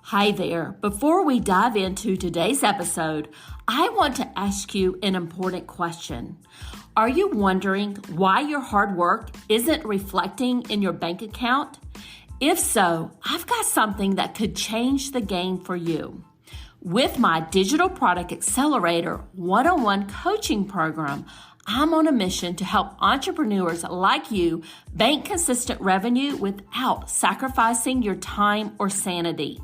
Hi there. Before we dive into today's episode, I want to ask you an important question. Are you wondering why your hard work isn't reflecting in your bank account? If so, I've got something that could change the game for you. With my Digital Product Accelerator one-on-one coaching program, I'm on a mission to help entrepreneurs like you bank consistent revenue without sacrificing your time or sanity.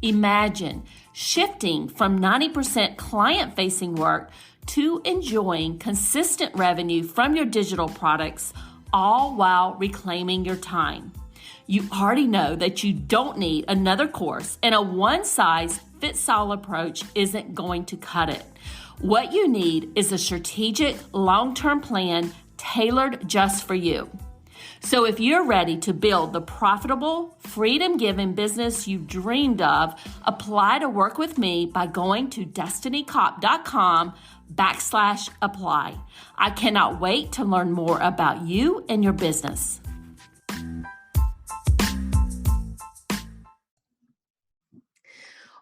Imagine shifting from 90% client-facing work to enjoying consistent revenue from your digital products, all while reclaiming your time. You already know that you don't need another course, and a one-size-fits-all approach isn't going to cut it. What you need is a strategic, long-term plan tailored just for you. So if you're ready to build the profitable, freedom-giving business you've dreamed of, apply to work with me by going to destinycop.com/apply. I cannot wait to learn more about you and your business.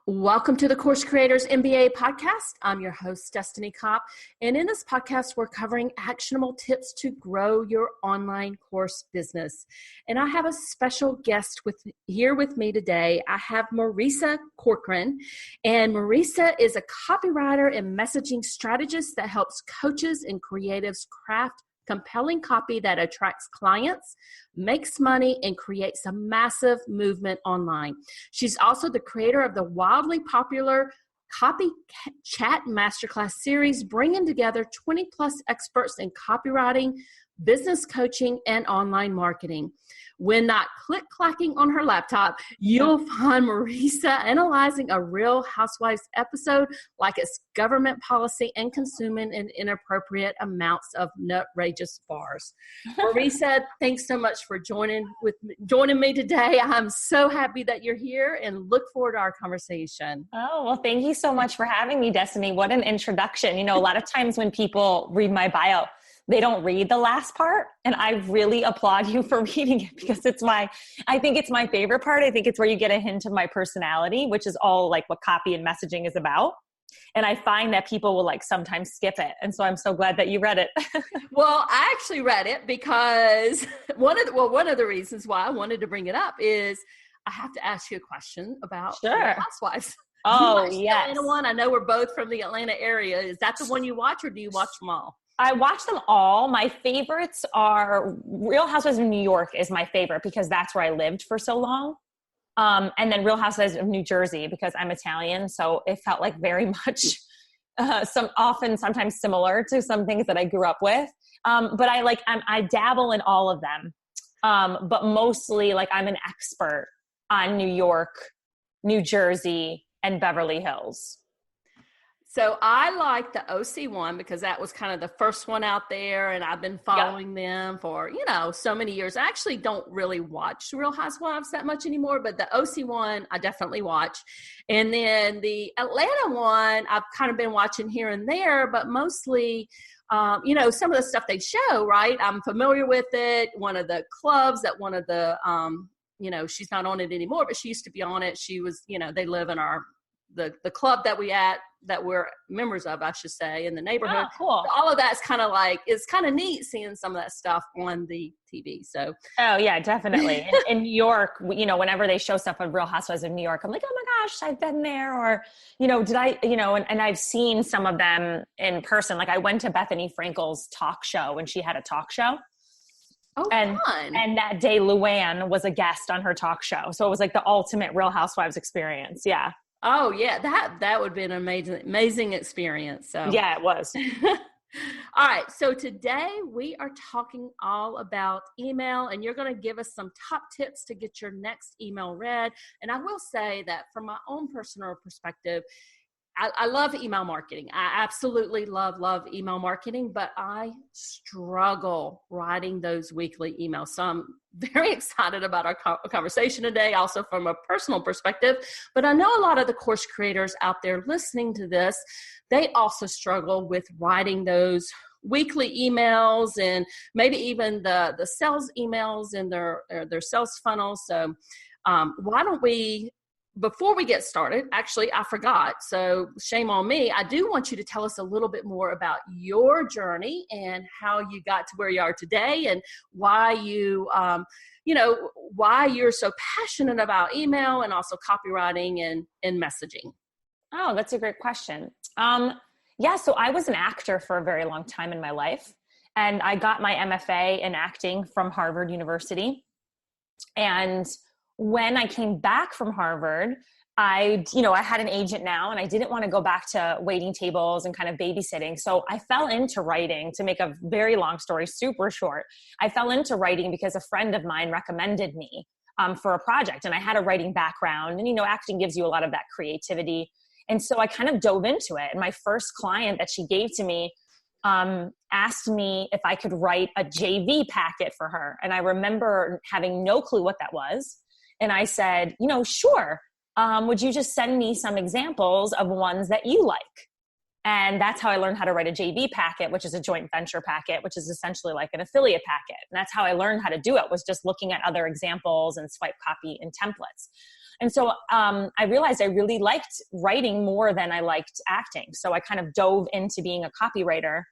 Welcome to the Course Creators MBA podcast. I'm your host, Destiny Cop. And in this podcast, we're covering actionable tips to grow your online course business. And I have a special guest here with me today. I have Marisa Corcoran. And Marisa is a copywriter and messaging strategist that helps coaches and creatives craft compelling copy that attracts clients, makes money, and creates a massive movement online. She's also the creator of the wildly popular Copy Chat Masterclass series, bringing together 20 plus experts in copywriting, business coaching, and online marketing. When not click-clacking on her laptop, you'll find Marisa analyzing a Real Housewives episode like it's government policy and consuming in inappropriate amounts of nutrageous bars. Marisa, thanks so much for joining me today. I'm so happy that you're here and look forward to our conversation. Oh, well, thank you so much for having me, Destiny. What an introduction. You know, a lot of times when people read my bio, they don't read the last part. And I really applaud you for reading it because I think it's my favorite part. I think it's where you get a hint of my personality, which is all like what copy and messaging is about. And I find that people will sometimes skip it. And so I'm so glad that you read it. Well, I actually read it because one of the reasons why I wanted to bring it up is I have to ask you a question about Sure. Housewives. Oh, yes. The Atlanta one. I know we're both from the Atlanta area. Is that the one you watch or do you watch them all? I watch them all. My favorites are Real Housewives of New York is my favorite because that's where I lived for so long. And then Real Housewives of New Jersey because I'm Italian. So it felt like very much sometimes similar to some things that I grew up with. But I dabble in all of them. But mostly I'm an expert on New York, New Jersey, and Beverly Hills. So I like the OC one because that was kind of the first one out there, and I've been following them for, so many years. I actually don't really watch Real Housewives that much anymore, but the OC one I definitely watch. And then the Atlanta one I've kind of been watching here and there, but mostly, some of the stuff they show, right? I'm familiar with it. One of the clubs that one of the, she's not on it anymore, but she used to be on it. She was, they live in the club that we're members of, I should say, in the neighborhood. Oh, cool. So all of that's kind of it's kind of neat seeing some of that stuff on the TV. So. Oh yeah, definitely. In New York, whenever they show stuff on Real Housewives of New York, I'm like, oh my gosh, I've been there. Or, did I, and I've seen some of them in person. Like I went to Bethany Frankel's talk show when she had a talk show. Oh, and, fun. And that day Luann was a guest on her talk show. So it was like the ultimate Real Housewives experience. Yeah. Oh yeah, that would be an amazing experience. So yeah, it was. All right, so today we are talking all about email, and you're going to give us some top tips to get your next email read. And I will say that from my own personal perspective, I love email marketing. I absolutely love email marketing, but I struggle writing those weekly emails. So I'm very excited about our conversation today, also from a personal perspective. But I know a lot of the course creators out there listening to this, they also struggle with writing those weekly emails and maybe even the sales emails in their sales funnel. So why don't we before we get started, actually, I forgot. So shame on me. I do want you to tell us a little bit more about your journey and how you got to where you are today and why why you're so passionate about email and also copywriting and messaging. Oh, that's a great question. So I was an actor for a very long time in my life, and I got my MFA in acting from Harvard University. And when I came back from Harvard, I had an agent now, and I didn't want to go back to waiting tables and kind of babysitting. So I fell into writing. To make a very long story super short, I fell into writing because a friend of mine recommended me for a project, and I had a writing background, and acting gives you a lot of that creativity. And so I kind of dove into it. And my first client that she gave to me asked me if I could write a JV packet for her. And I remember having no clue what that was. And I said, sure. Would you just send me some examples of ones that you like? And that's how I learned how to write a JV packet, which is a joint venture packet, which is essentially like an affiliate packet. And that's how I learned how to do it, was just looking at other examples and swipe copy and templates. And so I realized I really liked writing more than I liked acting. So I kind of dove into being a copywriter.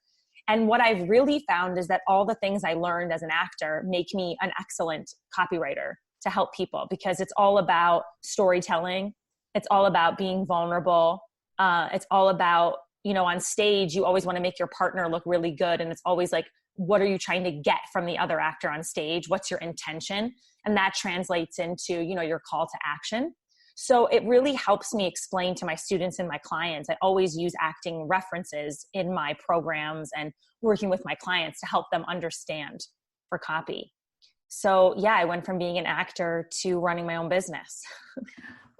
And what I've really found is that all the things I learned as an actor make me an excellent copywriter to help people, because it's all about storytelling. It's all about being vulnerable. It's all about, on stage, you always want to make your partner look really good. And it's always like, what are you trying to get from the other actor on stage? What's your intention? And that translates into, your call to action. So it really helps me explain to my students and my clients. I always use acting references in my programs and working with my clients to help them understand for copy. So yeah, I went from being an actor to running my own business.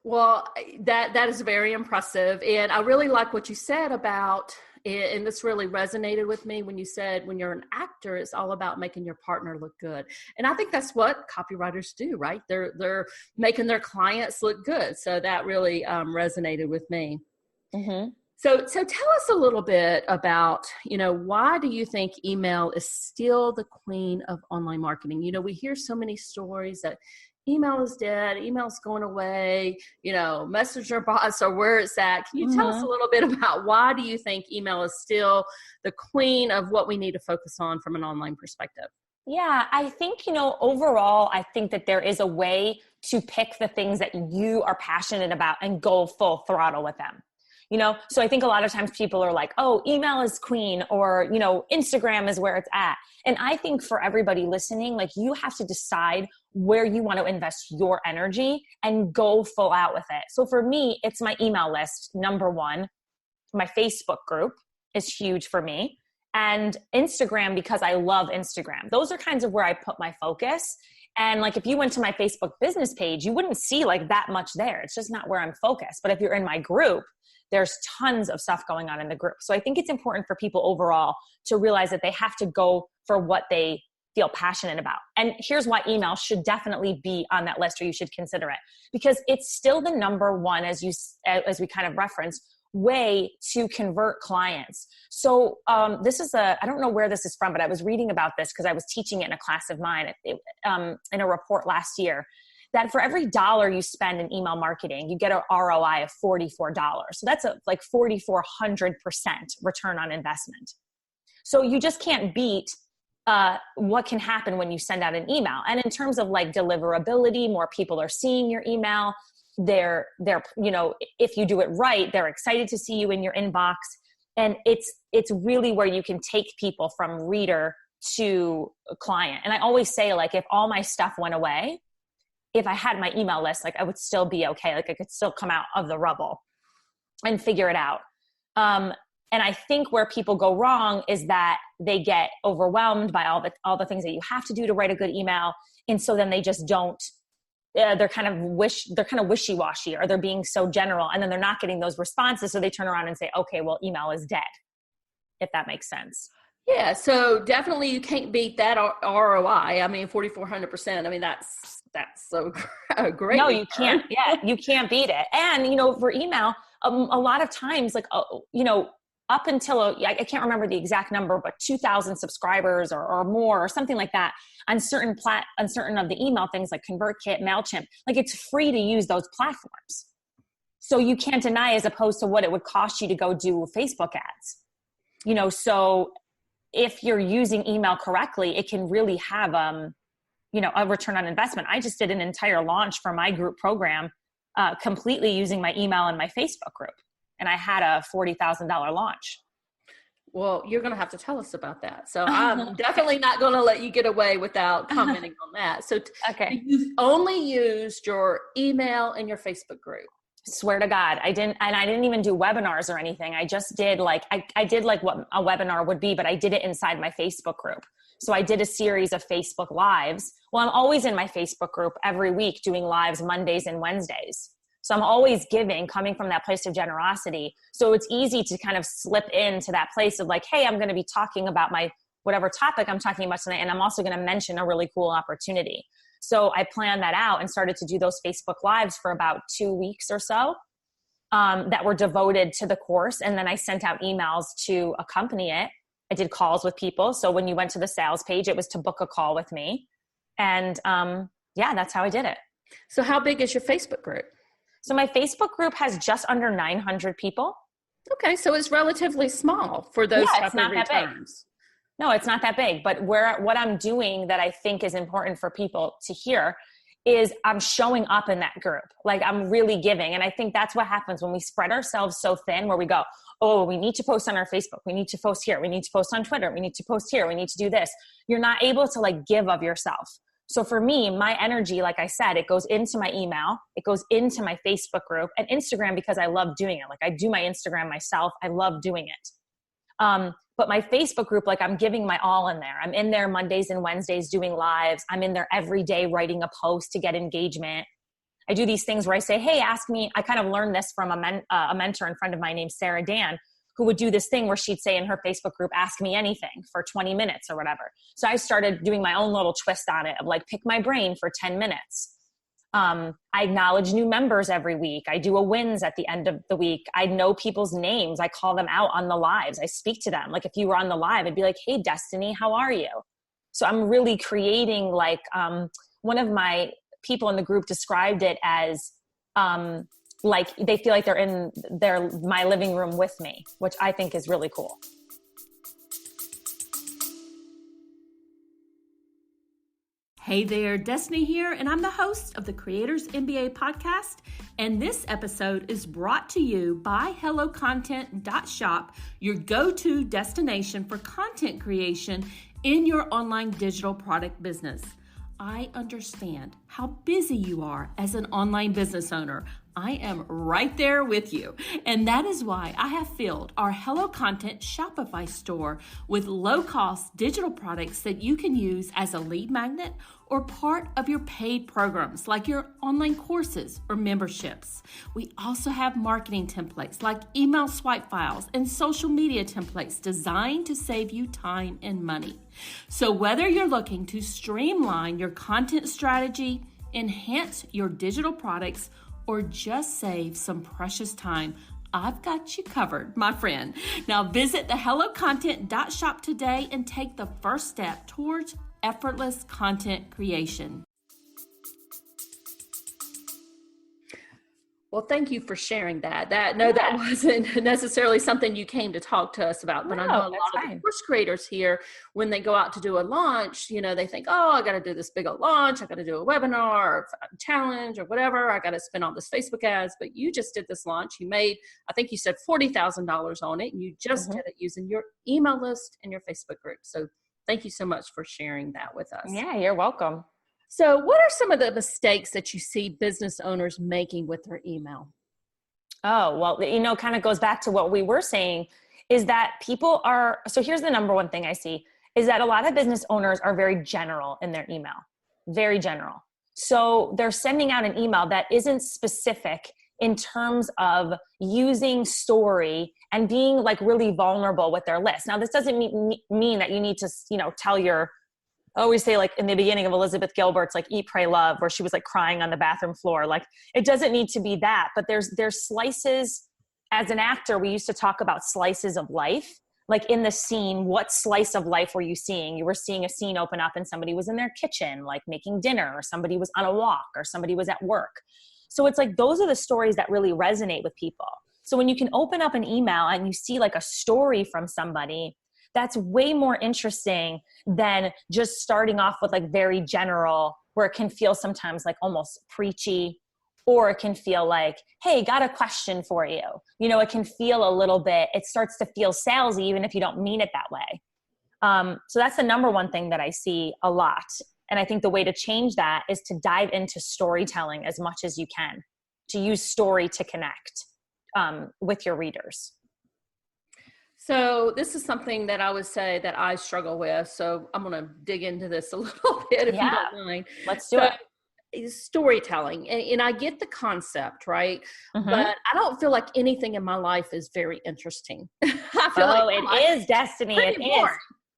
Well, that is very impressive. And I really like what you said about, and this really resonated with me when you said, when you're an actor, it's all about making your partner look good. And I think that's what copywriters do, right? They're making their clients look good. So that really resonated with me. Mm-hmm. So tell us a little bit about, why do you think email is still the queen of online marketing? We hear so many stories that email is dead, email's going away, messenger bots are where it's at. Can you tell us a little bit about why do you think email is still the queen of what we need to focus on from an online perspective? Yeah, I think, overall, I think that there is a way to pick the things that you are passionate about and go full throttle with them. So I think a lot of times people are like, oh, email is queen, or, Instagram is where it's at. And I think for everybody listening, like, you have to decide where you want to invest your energy and go full out with it. So for me, it's my email list. Number one, my Facebook group is huge for me, and Instagram, because I love Instagram. Those are kinds of where I put my focus. And like, if you went to my Facebook business page, you wouldn't see like that much there. It's just not where I'm focused. But if you're in my group, there's tons of stuff going on in the group. So I think it's important for people overall to realize that they have to go for what they feel passionate about. And here's why email should definitely be on that list, or you should consider it, because it's still the number one, as we kind of referenced, way to convert clients. So this is I don't know where this is from, but I was reading about this because I was teaching it in a class of mine in a report last year, that for every dollar you spend in email marketing, you get an ROI of $44. So that's like 4,400% return on investment. So you just can't beat what can happen when you send out an email. And in terms of like deliverability, more people are seeing your email. They're if you do it right, they're excited to see you in your inbox. And it's really where you can take people from reader to a client. And I always say, like, if all my stuff went away, if I had my email list, like, I would still be okay. Like, I could still come out of the rubble and figure it out. And I think where people go wrong is that they get overwhelmed by all the things that you have to do to write a good email. And so then they just don't, they're kind of wishy-washy, or they're being so general, and then they're not getting those responses. So they turn around and say, okay, well, email is dead, if that makes sense. Yeah. So definitely you can't beat that ROI. I mean, 4,400%. I mean, that's so great. No, you can't. Yeah, you can't beat it. And, for email, a lot of times, like, up until, I can't remember the exact number, but 2,000 subscribers or more, or something like that, on certain of the email things like ConvertKit, MailChimp, like, it's free to use those platforms. So you can't deny as opposed to what it would cost you to go do Facebook ads. So if you're using email correctly, it can really have, a return on investment. I just did an entire launch for my group program completely using my email and my Facebook group. And I had a $40,000 launch. Well, you're going to have to tell us about that. So I'm definitely not going to let you get away without commenting on that. So okay. You only used your email and your Facebook group. Swear to God, I didn't even do webinars or anything. I just did I did like what a webinar would be, but I did it inside my Facebook group. So I did a series of Facebook lives. Well, I'm always in my Facebook group every week doing lives Mondays and Wednesdays. So I'm always giving, coming from that place of generosity. So it's easy to kind of slip into that place of like, hey, I'm going to be talking about my whatever topic I'm talking about tonight. And I'm also going to mention a really cool opportunity. So I planned that out and started to do those Facebook lives for about 2 weeks or so that were devoted to the course. And then I sent out emails to accompany it. I did calls with people. So when you went to the sales page, it was to book a call with me. And that's how I did it. So how big is your Facebook group? So my Facebook group has just under 900 people. Okay, so it's relatively small for those type of returns. No, it's not that big. But what I'm doing that I think is important for people to hear is I'm showing up in that group. Like I'm really giving. And I think that's what happens when we spread ourselves so thin where we go, oh, we need to post on our Facebook. We need to post here. We need to post on Twitter. We need to post here. We need to do this. You're not able to like give of yourself. So for me, my energy, like I said, it goes into my email, it goes into my Facebook group and Instagram because I love doing it. Like I do my Instagram myself. I love doing it. But my Facebook group, like I'm giving my all in there. I'm in there Mondays and Wednesdays doing lives. I'm in there every day writing a post to get engagement. I do these things where I say, hey, ask me. I kind of learned this from a mentor and friend of mine named Sarah Dan, who would do this thing where she'd say in her Facebook group, ask me anything for 20 minutes or whatever. So I started doing my own little twist on it of like, pick my brain for 10 minutes. I acknowledge new members every week. I do a wins at the end of the week. I know people's names. I call them out on the lives. I speak to them. Like if you were on the live, I'd be like, hey, Destiny, how are you? So I'm really creating like, one of my people in the group described it as, like they feel like they're in my living room with me, which I think is really cool. Hey there, Destiny here, and I'm the host of the Creators MBA podcast. And this episode is brought to you by HelloContent.shop, your go-to destination for content creation in your online digital product business. I understand how busy you are as an online business owner. I am right there with you. And that is why I have filled our Hello Content Shopify store with low-cost digital products that you can use as a lead magnet or part of your paid programs like your online courses or memberships. We also have marketing templates like email swipe files and social media templates designed to save you time and money. So whether you're looking to streamline your content strategy, enhance your digital products, or just save some precious time, I've got you covered, my friend. Now visit the HelloContent.shop today and take the first step towards effortless content creation. Well, thank you for sharing that. That wasn't necessarily something you came to talk to us about, but I know a lot of the course creators here, when they go out to do a launch, they think, oh, I got to do this big old launch. I got to do a webinar or a challenge or whatever. I got to spend all this Facebook ads, but you just did this launch. You made, I think you said $40,000 on it, and you just did it using your email list and your Facebook group. So thank you so much for sharing that with us. Yeah, you're welcome. So what are some of the mistakes that you see business owners making with their email? Oh, well, kind of goes back to what we were saying is that people are, so here's the number one thing I see is that a lot of business owners are very general in their email, very general. So they're sending out an email that isn't specific in terms of using story and being like really vulnerable with their list. Now, this doesn't mean that you need to, tell your, I always say like in the beginning of Elizabeth Gilbert's like Eat, Pray, Love, where she was like crying on the bathroom floor. Like it doesn't need to be that, but there's slices. As an actor, we used to talk about slices of life. Like in the scene, what slice of life were you seeing? You were seeing a scene open up and somebody was in their kitchen, like making dinner, or somebody was on a walk, or somebody was at work. So it's like, those are the stories that really resonate with people. So when you can open up an email and you see like a story from somebody, that's way more interesting than just starting off with like very general, where it can feel sometimes like almost preachy, or it can feel like, hey, got a question for you. You know, it can feel a little bit, it starts to feel salesy, even if you don't mean it that way. So that's the number one thing that I see a lot. And I think the way to change that is to dive into storytelling as much as you can, to use story to connect with your readers. So this is something that I would say that I struggle with. So I'm going to dig into this a little bit if you don't mind. Let's do it. Storytelling. And I get the concept, right? But I don't feel like anything in my life is very interesting. I feel it is, Destiny. It is.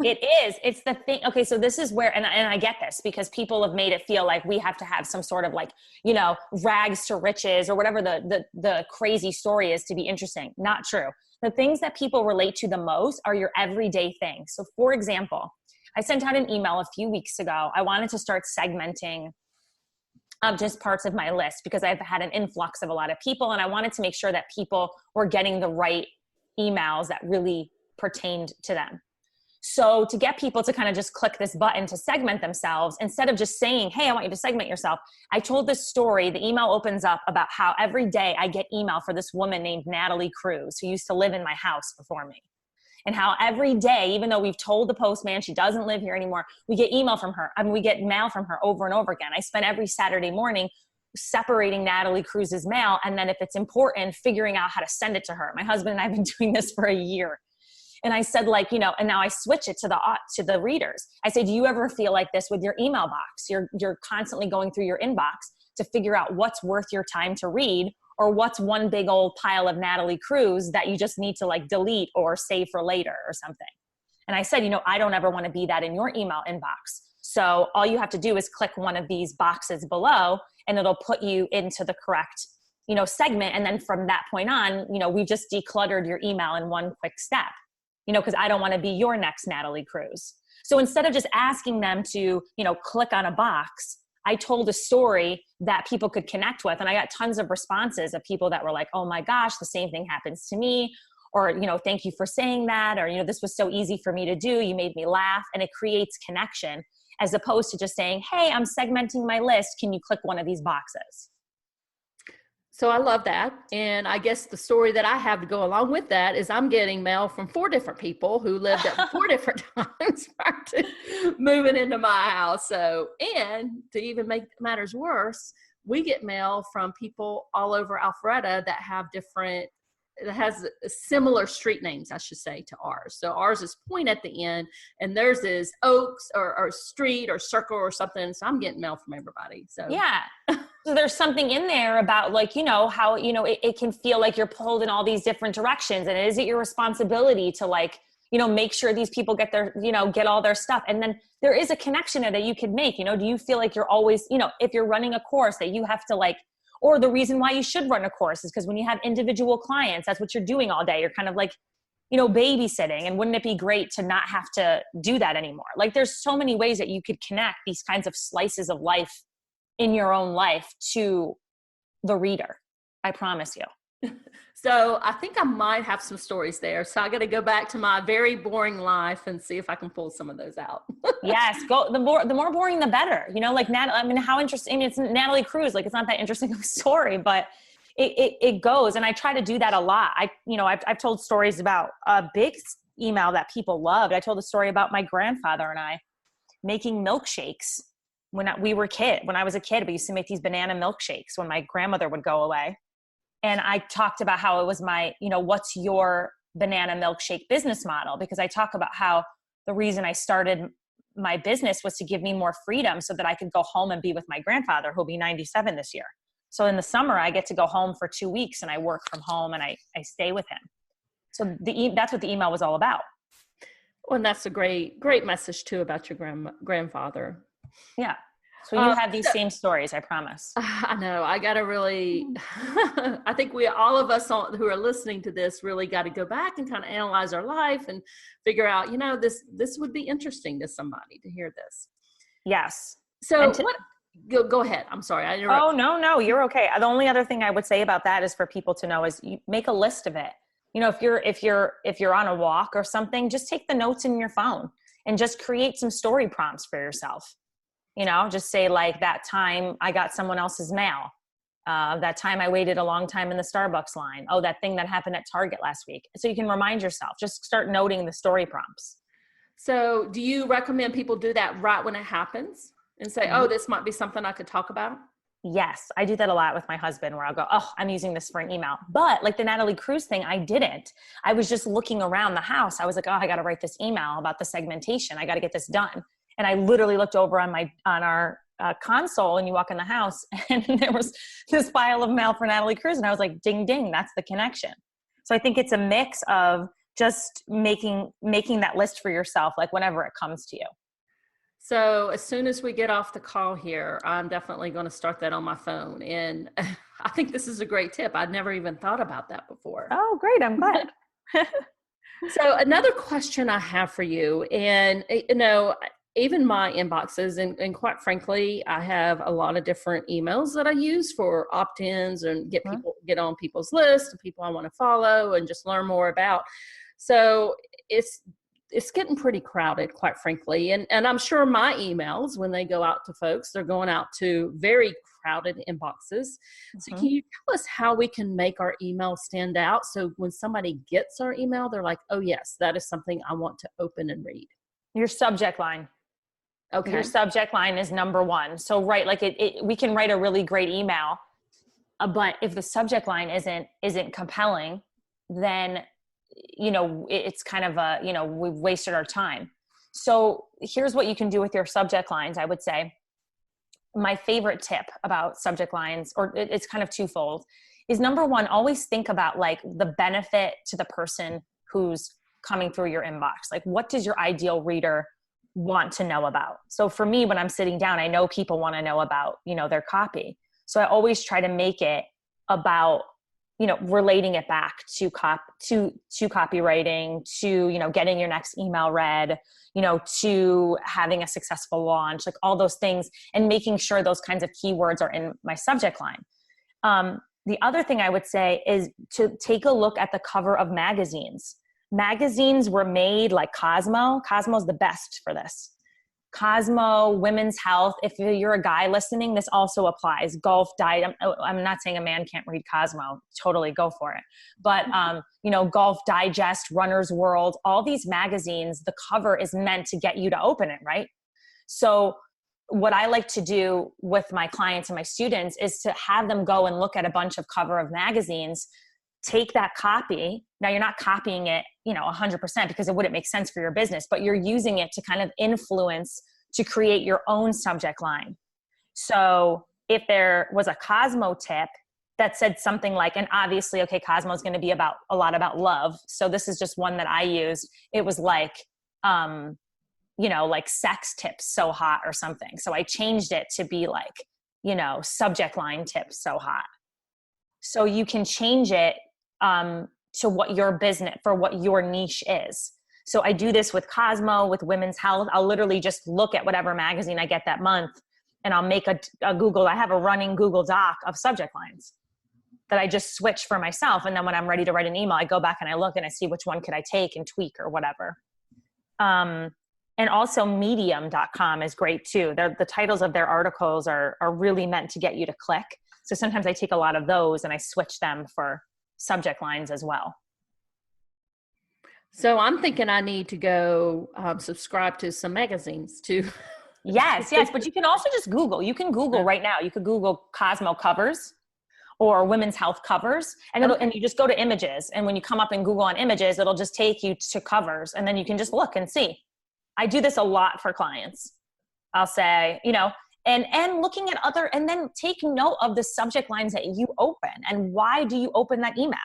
It is. It's the thing. Okay. So this is where, and I get this because people have made it feel like we have to have some sort of like, you know, rags to riches or whatever the crazy story is to be interesting. Not true. The things that people relate to the most are your everyday things. So for example, I sent out an email a few weeks ago. I wanted to start segmenting just parts of my list because I've had an influx of a lot of people, and I wanted to make sure that people were getting the right emails that really pertained to them. So to get people to kind of just click this button to segment themselves, instead of just saying, hey, I want you to segment yourself, I told this story. The email opens up about how every day I get email for this woman named Natalie Cruz, who used to live in my house before me. And how every day, even though we've told the postman she doesn't live here anymore, we get email from her. I mean, we get mail from her over and over again. I spend every Saturday morning separating Natalie Cruz's mail, and then if it's important, figuring out how to send it to her. My husband and I have been doing this for a year. And I said, like, you know, and now I switch it to the readers. I say, do you ever feel like this with your email box? You're constantly going through your inbox to figure out what's worth your time to read, or what's one big old pile of Natalie Cruz that you just need to like delete or save for later or something. And I said, you know, I don't ever want to be that in your email inbox. So all you have to do is click one of these boxes below and it'll put you into the correct, you know, segment. And then from that point on, you know, we just decluttered your email in one quick step, you know, because I don't want to be your next Natalie Cruz. So instead of just asking them to, you know, click on a box, I told a story that people could connect with. And I got tons of responses of people that were like, oh my gosh, the same thing happens to me. Or, you know, thank you for saying that. Or, you know, this was so easy for me to do. You made me laugh. And it creates connection as opposed to just saying, hey, I'm segmenting my list. Can you click one of these boxes? So I love that. And I guess the story that I have to go along with that is I'm getting mail from 4 different people who lived at 4 different times prior to moving into my house. So, and to even make matters worse, we get mail from people all over Alpharetta that have different, it has similar street names, I should say, to ours. So ours is Point at the end, and theirs is Oaks or Street or Circle or something. So I'm getting mail from everybody. So yeah. So there's something in there about like, you know, how, you know, it can feel like you're pulled in all these different directions. And is it your responsibility to like, you know, make sure these people get their, you know, get all their stuff. And then there is a connection there that you could make, you know, do you feel like you're always, you know, if you're running a course that you have to like, or the reason why you should run a course is because when you have individual clients, that's what you're doing all day. You're kind of like, you know, babysitting. And wouldn't it be great to not have to do that anymore? Like there's so many ways that you could connect these kinds of slices of life in your own life to the reader. I promise you. So I think I might have some stories there. So I got to go back to my very boring life and see if I can pull some of those out. Yes. Go. The more boring, the better, you know, like I mean, how interesting. I mean, it's Natalie Cruz. Like it's not that interesting of a story, but it goes. And I try to do that a lot. I've told stories about a big email that people loved. I told a story about my grandfather and I making milkshakes when I was a kid. We used to make these banana milkshakes when my grandmother would go away. And I talked about how it was my, you know, what's your banana milkshake business model? Because I talk about how the reason I started my business was to give me more freedom so that I could go home and be with my grandfather, who'll be 97 this year. So in the summer, I get to go home for 2 weeks and I work from home and I stay with him. So that's what the email was all about. Well, and that's a great message too about your grandfather. Yeah. So you have these same stories, I promise. I know. I got to really, I think all of us who are listening to this really got to go back and kind of analyze our life and figure out, you know, this would be interesting to somebody to hear this. Yes. So Go ahead. I'm sorry. I interrupted. Oh, no, you're okay. The only other thing I would say about that is for people to know is you make a list of it. You know, if you're on a walk or something, just take the notes in your phone and just create some story prompts for yourself. You know, just say like, that time I got someone else's mail. That time I waited a long time in the Starbucks line. Oh, that thing that happened at Target last week. So you can remind yourself, just start noting the story prompts. So do you recommend people do that right when it happens and say, oh, this might be something I could talk about? Yes, I do that a lot with my husband where I'll go, oh, I'm using this for an email. But like the Natalie Cruz thing, I didn't. I was just looking around the house. I was like, oh, I got to write this email about the segmentation. I got to get this done. And I literally looked over on our console, and you walk in the house and there was this pile of mail for Natalie Cruz. And I was like, ding, ding, that's the connection. So I think it's a mix of just making that list for yourself, like whenever it comes to you. So as soon as we get off the call here, I'm definitely going to start that on my phone. And I think this is a great tip. I'd never even thought about that before. Oh, great. I'm glad. So another question I have for you, and you know, even my inboxes, and quite frankly, I have a lot of different emails that I use for opt-ins and get on people's lists and people I want to follow and just learn more about. So it's getting pretty crowded, quite frankly. And I'm sure my emails, when they go out to folks, they're going out to very crowded inboxes. So can you tell us how we can make our email stand out? So when somebody gets our email, they're like, oh yes, that is something I want to open and read. Your subject line. Okay. Your subject line is number one. So like we can write a really great email, but if the subject line isn't compelling, then you know, it's kind of we've wasted our time. So here's what you can do with your subject lines. I would say my favorite tip about subject lines, or it's kind of twofold, is number one, always think about like the benefit to the person who's coming through your inbox. Like, what does your ideal reader want to know about? So for me, when I'm sitting down, I know people want to know about, you know, their copy. So I always try to make it about, you know, relating it back to copywriting, to, you know, getting your next email read, you know, to having a successful launch, like all those things, and making sure those kinds of keywords are in my subject line. The other thing I would say is to take a look at the cover of magazines. Magazines were made like Cosmo. Cosmo's the best for this. Cosmo, Women's Health. If you're a guy listening, this also applies. Golf Diet. I'm not saying a man can't read Cosmo. Totally go for it. But, you know, Golf Digest, Runner's World, all these magazines, the cover is meant to get you to open it, right? So what I like to do with my clients and my students is to have them go and look at a bunch of cover of magazines, take that copy. Now you're not copying it, you know, 100% because it wouldn't make sense for your business, but you're using it to kind of influence to create your own subject line. So if there was a Cosmo tip that said something like, and obviously, okay, Cosmo is going to be a lot about love. So this is just one that I used. It was like, you know, like sex tips so hot or something. So I changed it to be like, you know, subject line tips so hot. So you can change it to what your business, for what your niche is. So I do this with Cosmo, with Women's Health. I'll literally just look at whatever magazine I get that month, and I'll make a Google. I have a running Google Doc of subject lines that I just switch for myself. And then when I'm ready to write an email, I go back and I look and I see which one could I take and tweak or whatever. And also medium.com is great too. The titles of their articles are really meant to get you to click. So sometimes I take a lot of those and I switch them for subject lines as well. So I'm thinking I need to go subscribe to some magazines too. Yes. But you can also just Google. You can Google right now. You could Google Cosmo covers or Women's Health covers, and and you just go to images. And when you come up in Google on images, it'll just take you to covers, and then you can just look and see. I do this a lot for clients. I'll say, you know, and looking at other, and then take note of the subject lines that you open and why do you open that email?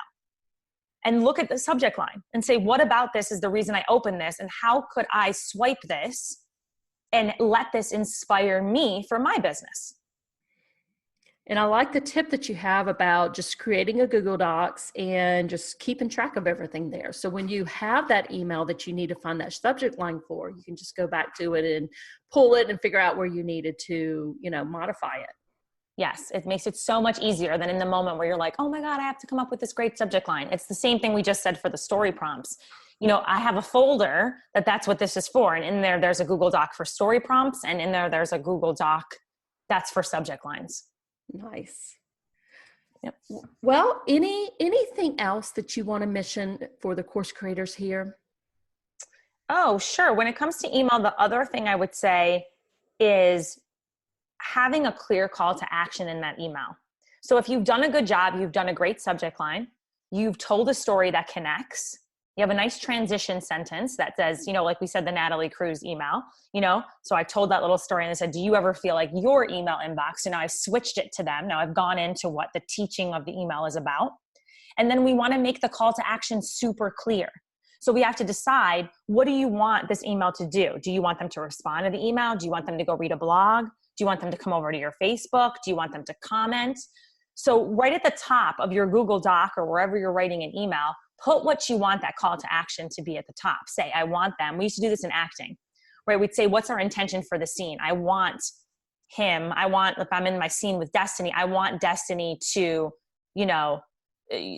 And look at the subject line and say, what about this is the reason I opened this? And how could I swipe this and let this inspire me for my business? And I like the tip that you have about just creating a Google Docs and just keeping track of everything there. So when you have that email that you need to find that subject line for, you can just go back to it and pull it and figure out where you needed to, modify it. Yes, it makes it so much easier than in the moment where you're like, oh my God, I have to come up with this great subject line. It's the same thing we just said for the story prompts. I have a folder that's what this is for. And in there's a Google Doc for story prompts. And in there's a Google Doc that's for subject lines. Nice. Yep. Well, anything else that you want to mention for the course creators here? Oh, sure. When it comes to email, the other thing I would say is having a clear call to action in that email. So if you've done a good job, you've done a great subject line, you've told a story that connects, you have a nice transition sentence that says, like we said, the Natalie Cruz email, so I told that little story and I said, do you ever feel like your email inbox? So now I've switched it to them. Now I've gone into what the teaching of the email is about. And then we want to make the call to action super clear. So we have to decide, what do you want this email to do? Do you want them to respond to the email? Do you want them to go read a blog? Do you want them to come over to your Facebook? Do you want them to comment? So right at the top of your Google Doc or wherever you're writing an email, put what you want that call to action to be at the top. Say, I want them. We used to do this in acting, right? We'd say, what's our intention for the scene? I want him. If I'm in my scene with Destiny, I want Destiny to,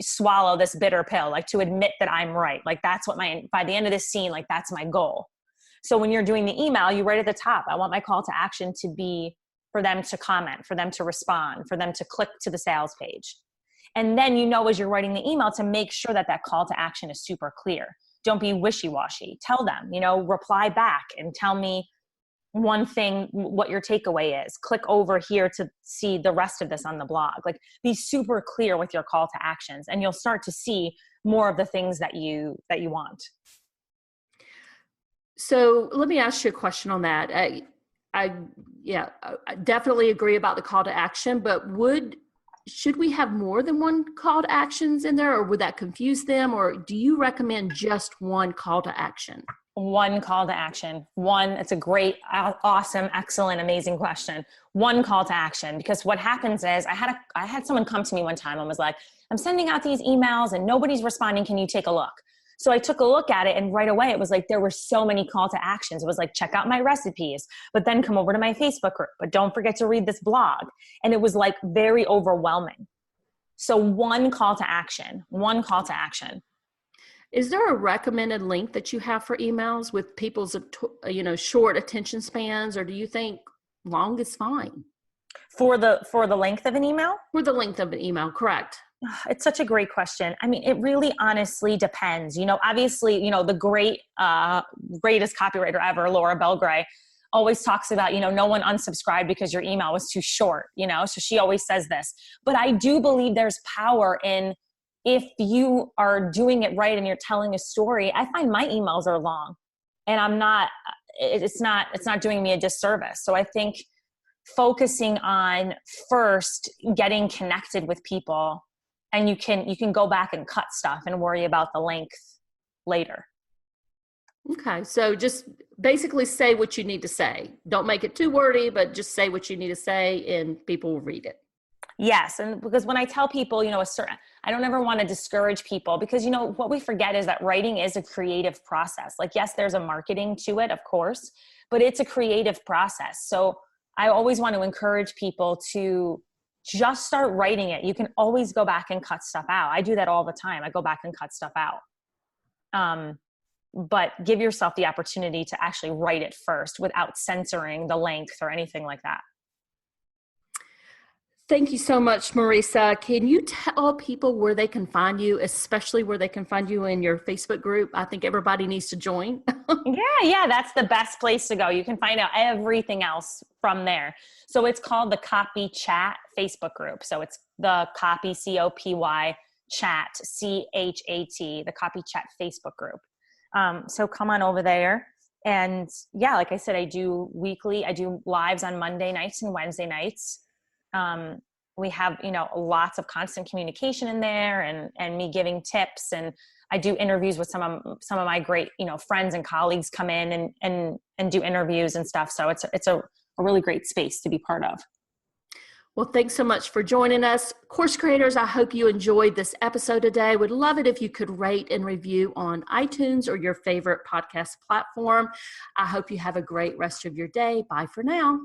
swallow this bitter pill, like to admit that I'm right. Like that's what by the end of this scene, like that's my goal. So when you're doing the email, you write at the top, I want my call to action to be for them to comment, for them to respond, for them to click to the sales page. And then, as you're writing the email, to make sure that call to action is super clear. Don't be wishy-washy. Tell them, reply back and tell me one thing, what your takeaway is. Click over here to see the rest of this on the blog. Like, be super clear with your call to actions, and you'll start to see more of the things that you want. So let me ask you a question on that. I definitely agree about the call to action, but should we have more than one call to actions in there, or would that confuse them? Or do you recommend just one call to action? One call to action. It's a great, awesome, excellent, amazing question. One call to action, because what happens is I had someone come to me one time and was like, I'm sending out these emails and nobody's responding. Can you take a look? So I took a look at it, and right away it was like, there were so many call to actions. It was like, check out my recipes, but then come over to my Facebook group, but don't forget to read this blog. And it was like very overwhelming. So one call to action. Is there a recommended length that you have for emails with people's, short attention spans, or do you think long is fine? For the length of an email? For the length of an email, correct. It's such a great question. I mean, it really honestly depends. Obviously, the greatest copywriter ever, Laura Belgray, always talks about, no one unsubscribed because your email was too short, so she always says this. But I do believe there's power in, if you are doing it right and you're telling a story. I find my emails are long, and it's not doing me a disservice. So I think focusing on first getting connected with people, and you can go back and cut stuff and worry about the length later. Okay. So just basically say what you need to say. Don't make it too wordy, but just say what you need to say and people will read it. Yes. And because when I tell people, I don't ever want to discourage people, because, what we forget is that writing is a creative process. Like, yes, there's a marketing to it, of course, but it's a creative process. So I always want to encourage people to just start writing it. You can always go back and cut stuff out. I do that all the time. I go back and cut stuff out. But give yourself the opportunity to actually write it first without censoring the length or anything like that. Thank you so much, Marisa. Can you tell people where they can find you, especially where they can find you in your Facebook group? I think everybody needs to join. Yeah, that's the best place to go. You can find out everything else from there. So it's called the Copy Chat Facebook group. So it's the Copy, COPY, Chat, CHAT, the Copy Chat Facebook group. So come on over there. And yeah, like I said, I do lives on Monday nights and Wednesday nights. We have, lots of constant communication in there, and me giving tips, and I do interviews with some of my great, friends and colleagues come in and do interviews and stuff. So it's a really great space to be part of. Well, thanks so much for joining us. Course creators, I hope you enjoyed this episode today. Would love it if you could rate and review on iTunes or your favorite podcast platform. I hope you have a great rest of your day. Bye for now.